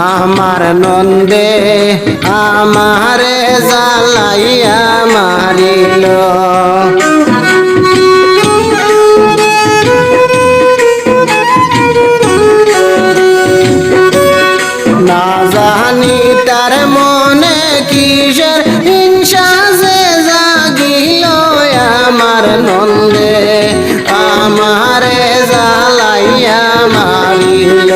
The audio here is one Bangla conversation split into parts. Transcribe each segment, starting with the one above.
আমার নন্দে আমারে জ্বালাইয়া মারিল না জানি তার মনে কিসের হিংসা যে জাগিল আমার নন্দে আমারে জ্বালাইয়া মারিল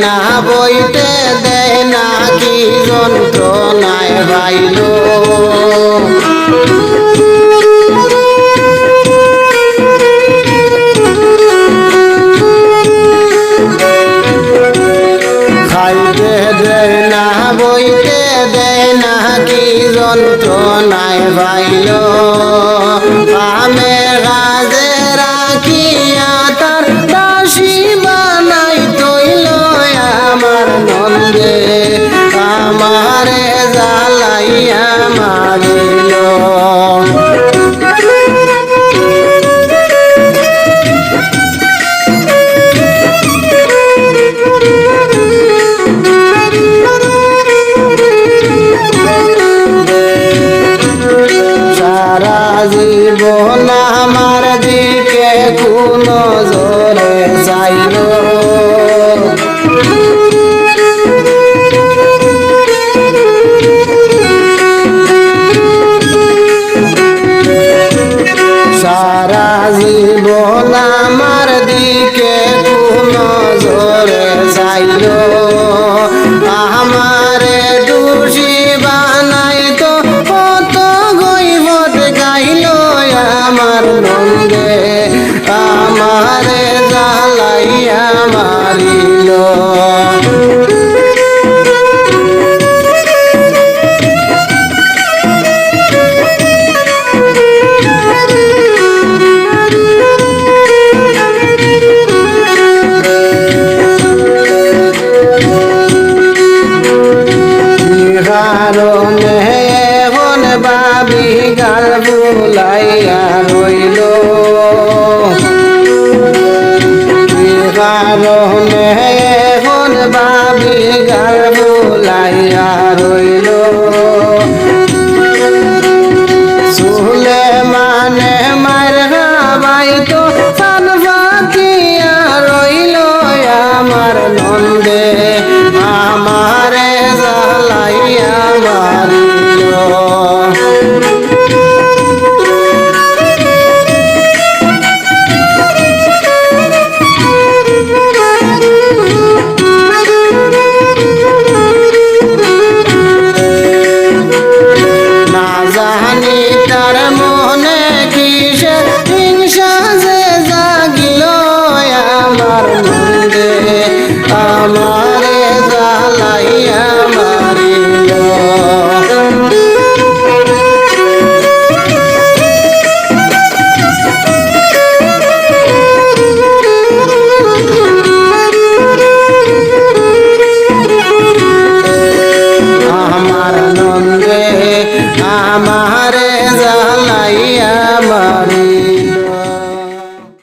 না বইতে দেয় না কি যন্ত্রণায় বাইল খাইতে দেয় না বইতে দেয় না কি যন্ত্রণায় বাইল আমি রাজে রাখিয়া তার দাসী বানাই তৈল আমার নন্দে আমারে জ্বালাইয়া মারিল সারা জীবন আমার দিকে কোন জোরে চাইল সারা জীবন আমার দিকে কোন জোরে চাইল আমারে দোষী বানাই তো কত গইবত গাইল আমার নন্দে আমারে জ্বালাইয়া মারিল কারণে এখন বাবি গাল বুলাইয়া রইল কারণে এখন বাবি গাল বুলাইয়া রইল চুলে মানে মার গাবাই তো কান বাকিয়া রইল আমার নন্দে